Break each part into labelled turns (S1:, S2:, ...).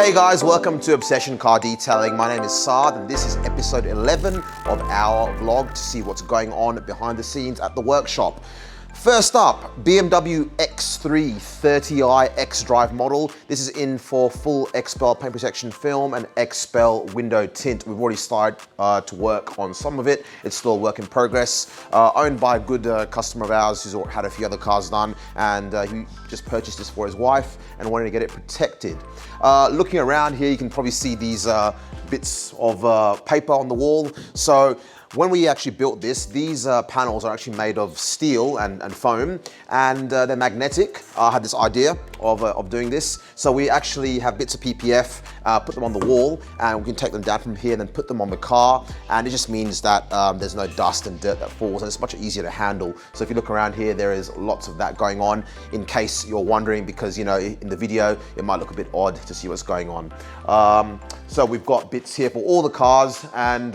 S1: Hey guys, welcome to Obsession Car Detailing. My name is Saad and this is episode 11 of our vlog to see what's going on behind the scenes at the workshop. First up, BMW X3 30i X-Drive model. This is in for full XPEL paint protection film and XPEL window tint. We've already started to work on some of it. It's still a work in progress. Owned by a good customer of ours who's had a few other cars done, and he just purchased this for his wife and wanted to get it protected. Looking around here, you can probably see these bits of paper on the wall. So when we actually built this, these panels are actually made of steel and foam, and they're magnetic. I had this idea of doing this. So we actually have bits of PPF, put them on the wall, and we can take them down from here and then put them on the car. And it just means that there's no dust and dirt that falls, and it's much easier to handle. So if you look around here, there is lots of that going on, in case you're wondering, because you know, in the video, it might look a bit odd to see what's going on. So we've got bits here for all the cars, and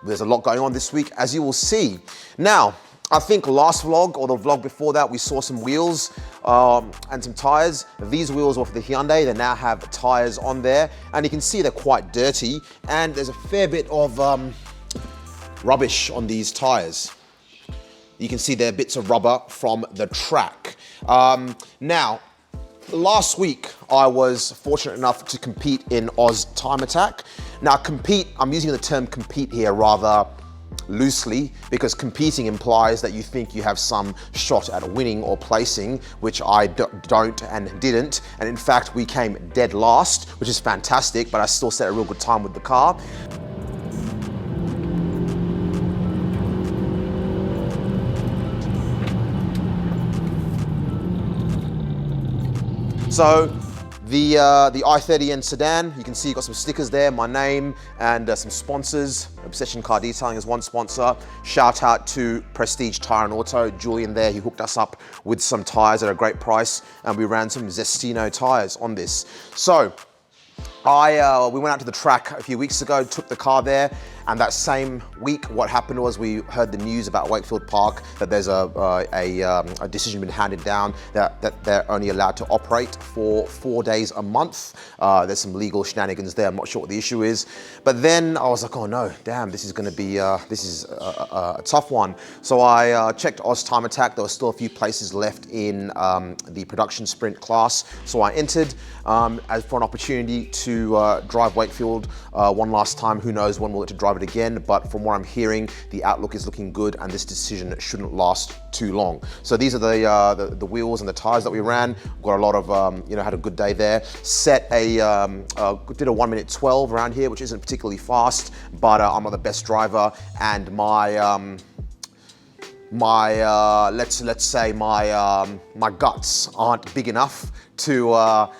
S1: there's a lot going on this week, as you will see. Now, I think last vlog or the vlog before that, we saw some wheels and some tires. These wheels were for the Hyundai. They now have tires on there, and you can see they're quite dirty, and there's a fair bit of rubbish on these tires. You can see there are bits of rubber from the track. Now, last week, I was fortunate enough to compete in Oz Time Attack. Now compete, I'm using the term compete here rather loosely, because competing implies that you think you have some shot at winning or placing, which I don't and didn't. And in fact, we came dead last, which is fantastic, but I still set a real good time with the car. So the i30N sedan, you can see you've got some stickers there, my name, and some sponsors. Obsession Car Detailing is one sponsor. Shout out to Prestige Tire and Auto, Julian there, he hooked us up with some tires at a great price, and we ran some Zestino tires on this. So we went out to the track a few weeks ago, took the car there, and that same week, what happened was we heard the news about Wakefield Park, that there's a decision been handed down that they're only allowed to operate for 4 days a month. There's some legal shenanigans there, I'm not sure what the issue is. But then I was like, oh no, damn, this is gonna be, this is a tough one. So I checked Oz Time Attack, there were still a few places left in the production sprint class. So I entered as for an opportunity to drive Wakefield one last time. Who knows when we'll get to drive it again, but from what I'm hearing, the outlook is looking good and this decision shouldn't last too long. So these are the wheels and the tires that we ran. Got a lot of, you know, had a good day there. Set did a 1 minute 12 around here, which isn't particularly fast, but I'm not the best driver, and my let's say my guts aren't big enough to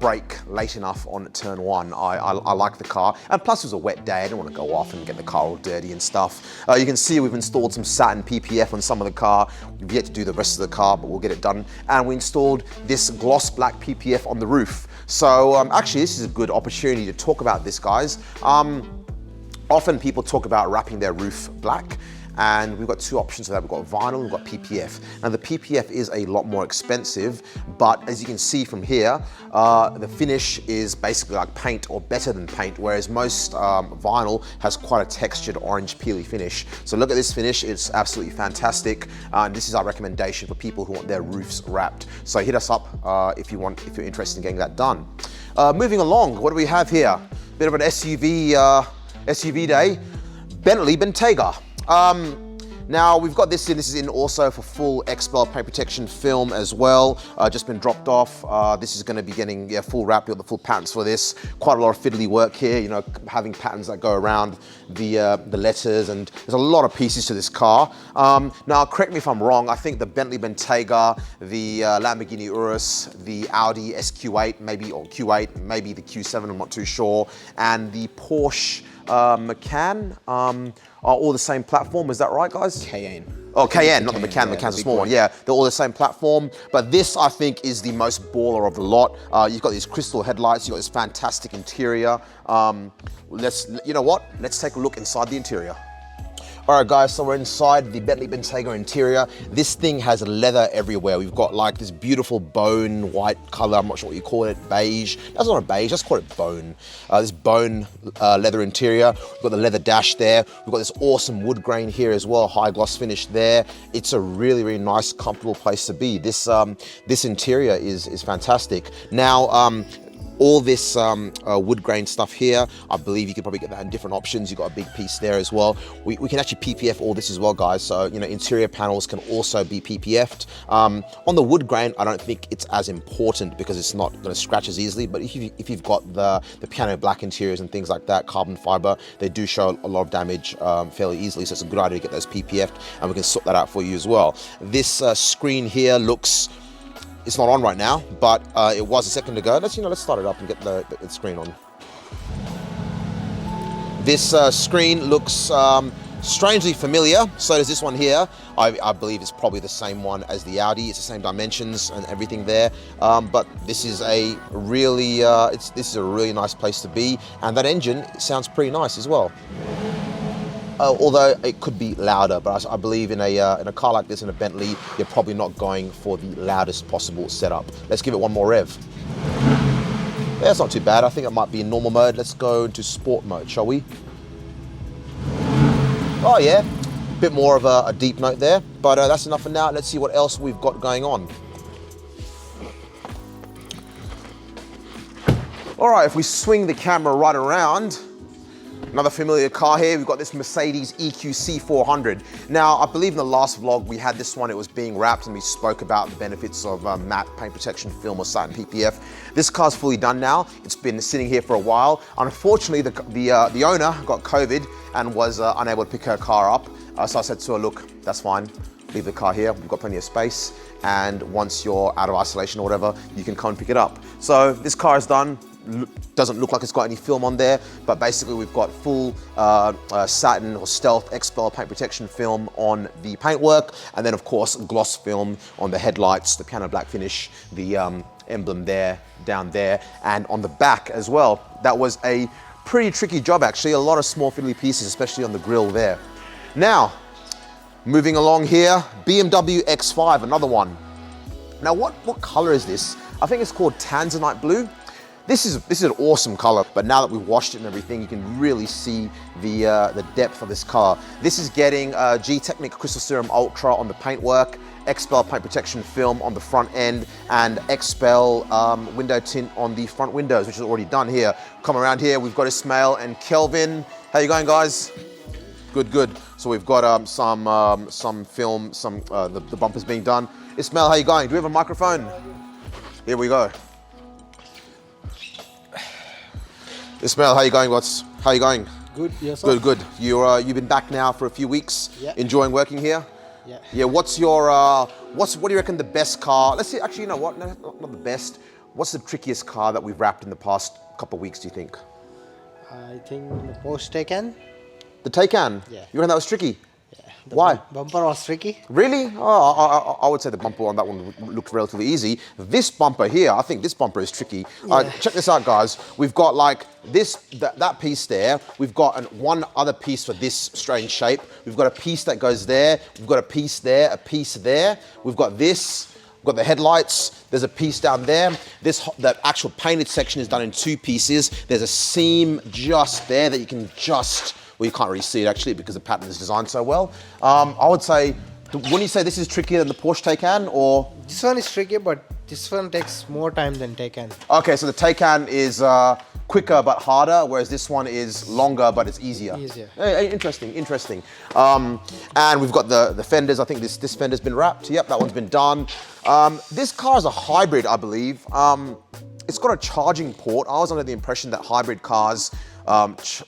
S1: brake late enough on turn one. I like the car, and plus it was a wet day. I didn't want to go off and get the car all dirty and stuff. You can see we've installed some satin PPF on some of the car. We've yet to do the rest of the car, but we'll get it done. And we installed this gloss black PPF on the roof. So actually this is a good opportunity to talk about this, guys. Often people talk about wrapping their roof black, and we've got two options for that. We've got vinyl, we've got PPF. Now the PPF is a lot more expensive, but as you can see from here, the finish is basically like paint or better than paint, whereas most vinyl has quite a textured orange peely finish. So look at this finish, it's absolutely fantastic. And this is our recommendation for people who want their roofs wrapped. So hit us up if you're interested in getting that done. Moving along, what do we have here? Bit of an SUV day, Bentley Bentley. Now we've got this in, this is in also for full XPEL paint protection film as well. Just been dropped off. This is going to be getting full wrap, the full patterns for this. Quite a lot of fiddly work here, you know, having patterns that go around the letters, and there's a lot of pieces to this car. Now correct me if I'm wrong, I think the Bentley Bentley, the Lamborghini Urus, the Audi SQ8 maybe, or Q8, maybe the Q7, I'm not too sure, and the Porsche Macan are all the same platform, is that right, guys?
S2: Cayenne.
S1: Oh, Cayenne, not the Macan. The Macan's a small one. Yeah, they're all the same platform. But this, I think, is the most baller of the lot. You've got these crystal headlights. You've got this fantastic interior. You know what? Let's take a look inside the interior. All right, guys, so we're inside the Bentley Bentley interior. This thing has leather everywhere. We've got like this beautiful bone white color. I'm not sure what you call it, beige. That's not a beige, let's call it bone. This bone leather interior. We've got the leather dash there. We've got this awesome wood grain here as well, high gloss finish there. It's a really, really nice, comfortable place to be. This interior is fantastic. Now, all this wood grain stuff here, I believe you could probably get that in different options. You've got a big piece there as well. We can actually PPF all this as well, guys. So, you know, interior panels can also be PPF'd. On the wood grain, I don't think it's as important because it's not going to scratch as easily. But if you've got the piano black interiors and things like that, carbon fiber, they do show a lot of damage fairly easily. So it's a good idea to get those PPF'd, and we can sort that out for you as well. This screen here looks, it's not on right now, but it was a second ago. Let's start it up and get the screen on. This screen looks strangely familiar. So does this one here. I believe it's probably the same one as the Audi. It's the same dimensions and everything there. But this is a really, this is a really nice place to be. And that engine sounds pretty nice as well. Although it could be louder, but I believe in a car like this, in a Bentley, you're probably not going for the loudest possible setup. Let's give it one more rev. Yeah, that's not too bad. I think it might be in normal mode. Let's go into sport mode, shall we? Oh yeah, a bit more of a deep note there, but that's enough for now. Let's see what else we've got going on. All right, if we swing the camera right around, another familiar car here, we've got this Mercedes EQC 400. Now, I believe in the last vlog we had this one, it was being wrapped, and we spoke about the benefits of matte paint protection film or satin PPF. This car's fully done now. It's been sitting here for a while. Unfortunately, the owner got COVID and was unable to pick her car up. So I said to her, look, that's fine, leave the car here, we've got plenty of space. And once you're out of isolation or whatever, you can come and pick it up. So this car is done. Doesn't look like it's got any film on there, but basically we've got full satin or stealth XPEL paint protection film on the paintwork, and then of course gloss film on the headlights, the piano black finish, the emblem there, down there, and on the back as well. That was a pretty tricky job actually, a lot of small fiddly pieces, especially on the grille there. Now, moving along here, BMW X5, another one. Now what color is this? I think it's called Tanzanite blue. This is an awesome color, but now that we've washed it and everything, you can really see the depth of this car. This is getting G-Technic Crystal Serum Ultra on the paintwork, XPEL paint protection film on the front end, and XPEL window tint on the front windows, which is already done here. Come around here, we've got Ismail and Kelvin. How you going, guys? Good, good. So we've got some film, the bumpers being done. Ismail, how you going? Do we have a microphone? Here we go. Ismail, how you going? How you going?
S2: Good, yes.
S1: Good, good. You've been back now for a few weeks.
S2: Yeah.
S1: Enjoying working here.
S2: Yeah.
S1: Yeah. What's your what do you reckon the best car? Let's see. Actually, you know what? No, not the best. What's the trickiest car that we've wrapped in the past couple of weeks? Do you think?
S2: I think the post Taycan.
S1: The Taycan.
S2: Yeah.
S1: You reckon that was tricky?
S2: Yeah.
S1: Why?
S2: Bumper was tricky.
S1: Really? Oh, I would say the bumper on that one looked relatively easy. This bumper here, I think this bumper is tricky.
S2: Yeah.
S1: Check this out, guys. We've got like that piece there. We've got one other piece for this strange shape. We've got a piece that goes there. We've got a piece there, a piece there. We've got this. We've got the headlights. There's a piece down there. The actual painted section is done in two pieces. There's a seam just there that you can just, well, you can't really see it actually because the pattern is designed so well. I would say, wouldn't you say this is trickier than the Porsche Taycan, or?
S2: This one is tricky, but this one takes more time than Taycan.
S1: Okay, so the Taycan is quicker but harder, whereas this one is longer but it's easier.
S2: Easier.
S1: Hey, interesting, interesting. And we've got the fenders. I think this fender's been wrapped. Yep, that one's been done. This car is a hybrid, I believe. It's got a charging port. I was under the impression that hybrid cars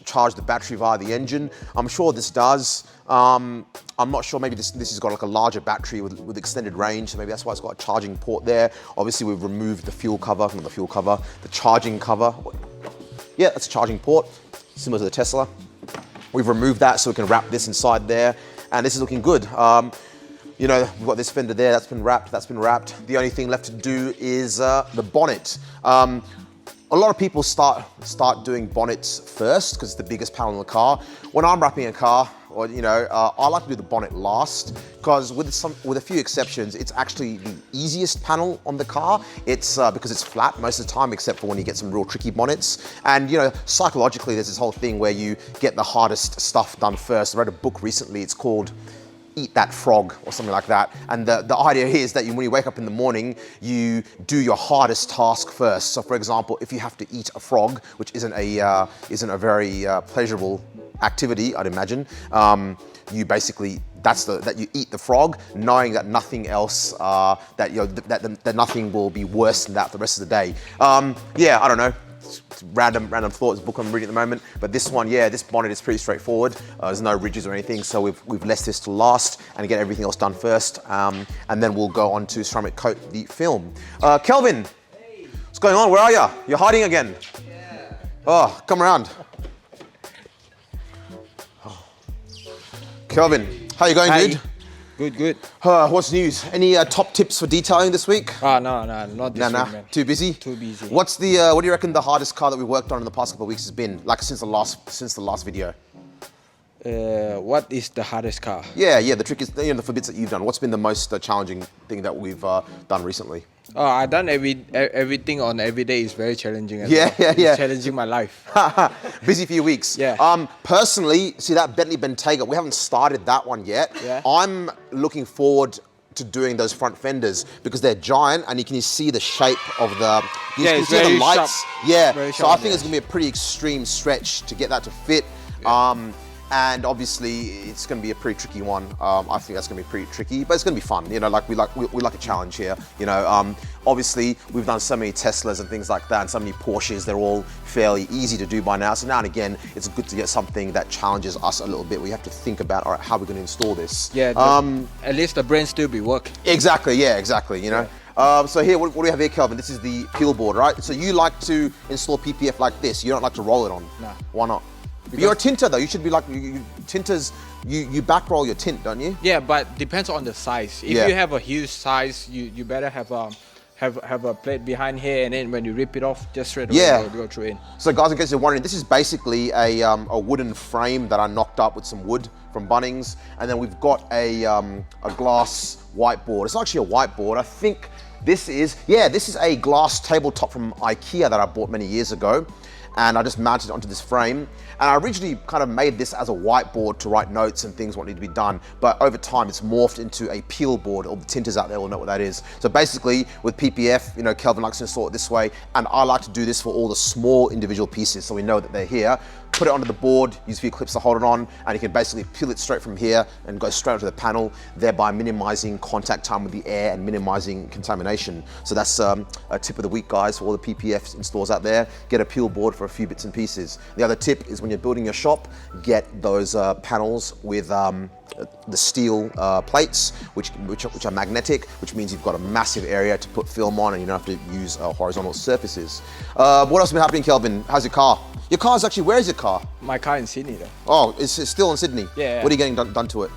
S1: charge the battery via the engine. I'm sure this does. I'm not sure, maybe this has got like a larger battery with extended range, so maybe that's why it's got a charging port there. Obviously we've removed the fuel cover, not the fuel cover, the charging cover. Yeah, that's a charging port, similar to the Tesla. We've removed that so we can wrap this inside there, and this is looking good. You know, we've got this fender there, that's been wrapped, that's been wrapped. The only thing left to do is the bonnet. A lot of people start doing bonnets first because it's the biggest panel in the car. When I'm wrapping a car, or I like to do the bonnet last because with a few exceptions, it's actually the easiest panel on the car. It's because it's flat most of the time, except for when you get some real tricky bonnets. And psychologically, there's this whole thing where you get the hardest stuff done first. I read a book recently. It's called Eat That Frog or something like that. And the idea is that when you wake up in the morning, you do your hardest task first. So for example, if you have to eat a frog, which isn't a very pleasurable activity, I'd imagine, you basically, that you eat the frog, knowing that nothing else, that nothing will be worse than that for the rest of the day. Yeah, I don't know. Random thoughts, book I'm reading at the moment. But this one, this bonnet is pretty straightforward. There's no ridges or anything, so we've left this to last and get everything else done first. And then we'll go on to ceramic coat the film. Kelvin, hey. What's going on? Where are you? You're hiding again. Yeah. Oh, come around. Oh. Kelvin, how you going, dude?
S3: Good.
S1: What's news? Any top tips for detailing this week?
S3: No, not this week, man.
S1: Too busy?
S3: Too busy.
S1: What do you reckon the hardest car that we worked on in the past couple of weeks has been? Like since the last video?
S3: What is the hardest car?
S1: Yeah, the trick is, for bits that you've done. What's been the most challenging thing that we've done recently?
S3: I've done everything on every day is very challenging.
S1: Yeah.
S3: It's challenging my life.
S1: Busy few weeks.
S3: Yeah.
S1: Personally, see that Bentley Bentley, we haven't started that one yet.
S3: Yeah.
S1: I'm looking forward to doing those front fenders because they're giant and you can see the shape of the. You see the lights.
S3: Sharp.
S1: Yeah.
S3: Very
S1: so
S3: sharp,
S1: I think it's gonna be a pretty extreme stretch to get that to fit.
S3: Yeah.
S1: And obviously, it's going to be a pretty tricky one. I think that's going to be pretty tricky, but it's going to be fun. We like a challenge here. Obviously, we've done so many Teslas and things like that, and so many Porsches. They're all fairly easy to do by now. So now and again, it's good to get something that challenges us a little bit. We have to think about, all right, how we're going to install this.
S3: Yeah. At least the brain still be working.
S1: Exactly. Yeah. Exactly. So here, what do we have here, Kelvin? This is the peel board, right? So you like to install PPF like this. You don't like to roll it on.
S3: No.
S1: Why not? But you're a tinter though. You should be like tinters. You back roll your tint, don't you?
S3: Yeah, but depends on the size. If you have a huge size, you better have a plate behind here, and then when you rip it off, just straight away go through in.
S1: So guys, in case you're wondering, this is basically a wooden frame that I knocked up with some wood from Bunnings, and then we've got a glass whiteboard. It's actually a whiteboard. I think this is a glass tabletop from IKEA that I bought many years ago. And I just mounted it onto this frame. And I originally kind of made this as a whiteboard to write notes and things what need to be done. But over time, it's morphed into a peel board. All the tinters out there will know what that is. So basically, with PPF, Kelvin likes to install it this way. And I like to do this for all the small individual pieces so we know that they're here. Put it onto the board, use a few clips to hold it on, and you can basically peel it straight from here and go straight onto the panel, thereby minimizing contact time with the air and minimizing contamination. So that's a tip of the week, guys, for all the PPF installs out there. Get a peel board for a few bits and pieces. The other tip is when you're building your shop, get those panels with the steel plates, which are magnetic, which means you've got a massive area to put film on and you don't have to use horizontal surfaces. What else has been happening, Kelvin? How's your car? Your car's actually, where is your car?
S3: My car in Sydney though.
S1: Oh, it's still in Sydney?
S3: Yeah.
S1: What are you getting done to it?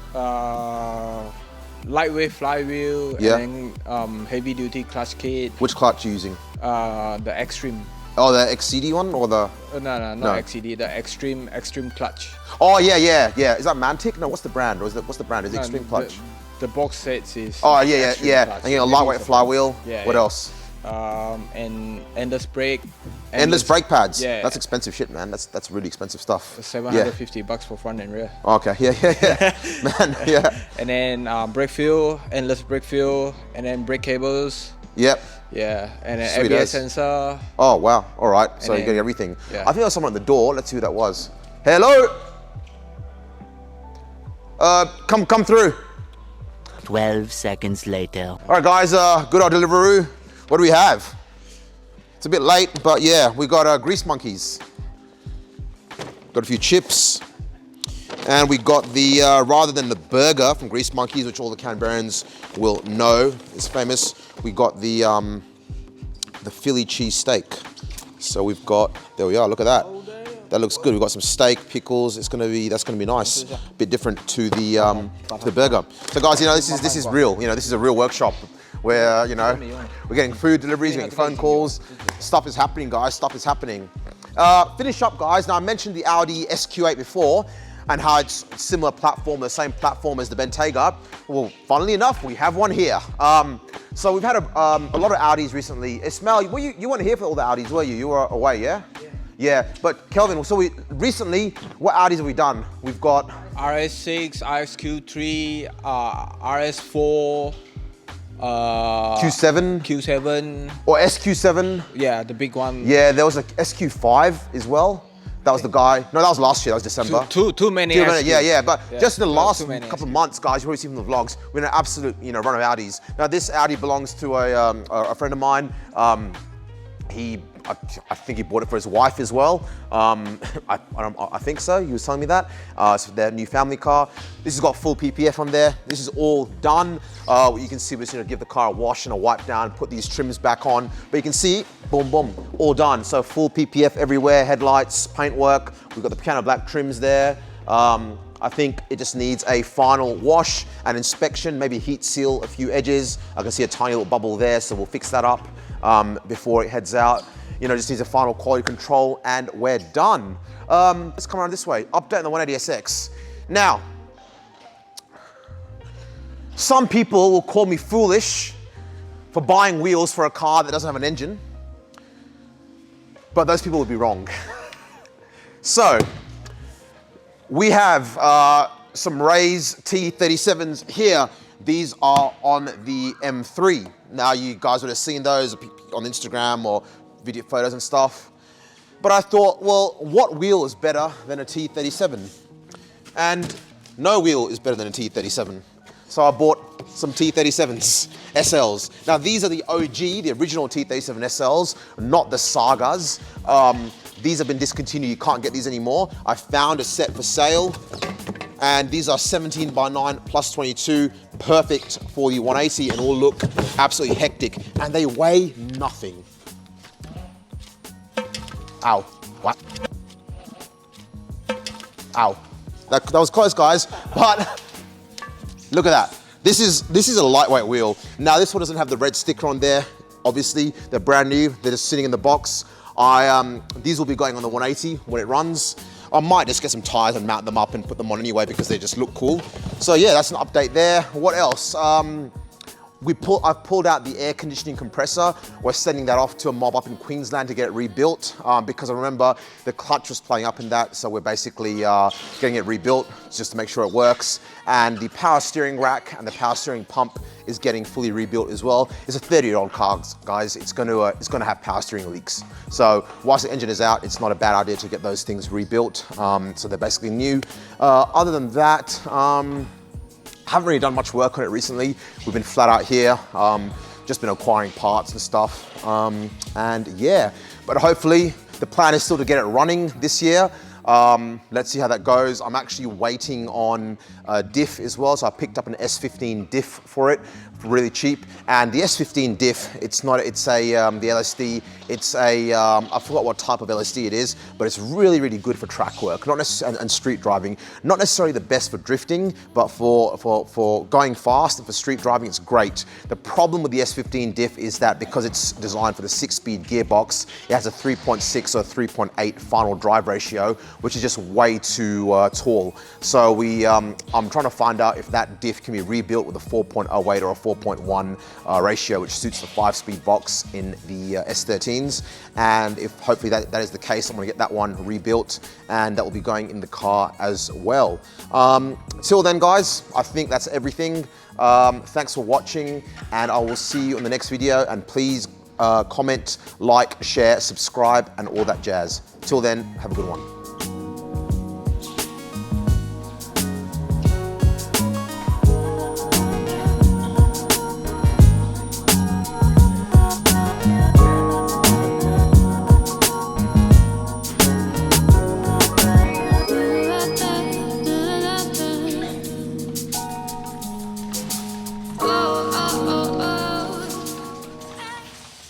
S3: Lightweight flywheel and then heavy duty clutch kit.
S1: Which clutch are you using?
S3: The Extreme.
S1: Oh, the XCD one or the?
S3: No, not XCD. The Extreme clutch.
S1: Oh yeah. Is that Mantic? No, what's the brand? Or what's the brand? Is it Extreme clutch?
S3: The box sets is.
S1: Oh yeah. And a lightweight flywheel.
S3: Yeah.
S1: What else?
S3: And endless brake.
S1: Endless brake pads.
S3: Yeah.
S1: That's expensive shit, man. That's really expensive stuff.
S3: $750 for front and rear.
S1: Okay. Yeah. Man. Yeah.
S3: And then brake feel, endless brake feel, and then brake cables.
S1: Yep.
S3: Yeah, and an
S1: Sweet
S3: ABS sensor.
S1: Oh wow! All right, so you're getting everything.
S3: Yeah.
S1: I think there was someone at the door. Let's see who that was. Hello. Come through.
S4: 12 seconds later.
S1: All right, guys. Good old Deliveroo. What do we have? It's a bit late, but yeah, we got grease monkeys. Got a few chips, and we got the rather than the burger from Grease Monkeys, which all the Canberrans will know is famous. We got the Philly cheese steak. So we've got, there we are. Look at that. That looks good. We've got some steak, pickles. That's gonna be nice. A bit different to the burger. So guys, this is real. This is a real workshop where we're getting food deliveries, we're getting phone calls. Stuff is happening, guys. Stuff is happening. Finish up, guys. Now I mentioned the Audi SQ8 before. and how it's similar platform, the same platform as the Bentayga. Well, funnily enough, we have one here. So we've had a lot of Audis recently. Ismail, you weren't here for all the Audis, were you? You were away, yeah? Yeah, but Kelvin, so recently, what Audis have we done? We've got
S3: RS6, SQ3, RS4,
S1: Q7 or SQ7.
S3: Yeah, the big one.
S1: Yeah, there was a SQ5 as well. That was the guy. No, that was last year. That was December.
S3: Too many.
S1: Yeah. But just in the last couple of months, guys, you've already seen from the vlogs. We're in an absolute, run of Audis. Now, this Audi belongs to a friend of mine. I think he bought it for his wife as well. I think so. He was telling me that. It's their new family car. This has got full PPF on there. This is all done. What you can see was give the car a wash and a wipe down, put these trims back on. But you can see, boom, boom, all done. So full PPF everywhere, headlights, paintwork. We've got the piano black trims there. I think it just needs a final wash and inspection, maybe heat seal a few edges. I can see a tiny little bubble there, so we'll fix that up before it heads out. Just needs a final quality control and we're done. Let's come around this way. Update on the 180SX. Now, some people will call me foolish for buying wheels for a car that doesn't have an engine, but those people would be wrong. So, we have some Ray's T37s here. These are on the M3. Now, you guys would have seen those on Instagram or video photos and stuff. But I thought, well, what wheel is better than a T37? And no wheel is better than a T37. So I bought some T37s, SLs. Now these are the OG, the original T37 SLs, not the Sagas. These have been discontinued, you can't get these anymore. I found a set for sale, and these are 17x9 plus 22, perfect for the 180 and all look absolutely hectic. And they weigh nothing. Ow, what? Ow. That was close, guys, but look at that. This is a lightweight wheel. Now this one doesn't have the red sticker on there. Obviously, they're brand new. They're just sitting in the box. These will be going on the 180 when it runs. I might just get some tires and mount them up and put them on anyway because they just look cool. So yeah, that's an update there. What else? I've pulled out the air conditioning compressor. We're sending that off to a mob up in Queensland to get it rebuilt because I remember the clutch was playing up in that, so we're basically getting it rebuilt just to make sure it works. And the power steering rack and the power steering pump is getting fully rebuilt as well. It's a 30-year-old car, guys. It's going to have power steering leaks. So whilst the engine is out, it's not a bad idea to get those things rebuilt. So they're basically new. Other than that, haven't really done much work on it recently. We've been flat out here, just been acquiring parts and stuff. And yeah, but hopefully the plan is still to get it running this year. Let's see how that goes. I'm actually waiting on a diff as well. So I picked up an S15 diff for it, really cheap. And the S15 diff, the LSD, it's I forgot what type of LSD it is, but it's really, really good for track work, and street driving. Not necessarily the best for drifting, but for going fast and for street driving, it's great. The problem with the S15 diff is that because it's designed for the 6-speed gearbox, it has a 3.6 or 3.8 final drive ratio, which is just way too tall. So I'm trying to find out if that diff can be rebuilt with a 4.08 or a 4.1 ratio, which suits the 5-speed box in the S13s. And if hopefully that is the case, I'm gonna get that one rebuilt and that will be going in the car as well. Till then, guys, I think that's everything. Thanks for watching, and I will see you in the next video. And please comment, like, share, subscribe, and all that jazz. Till then, have a good one.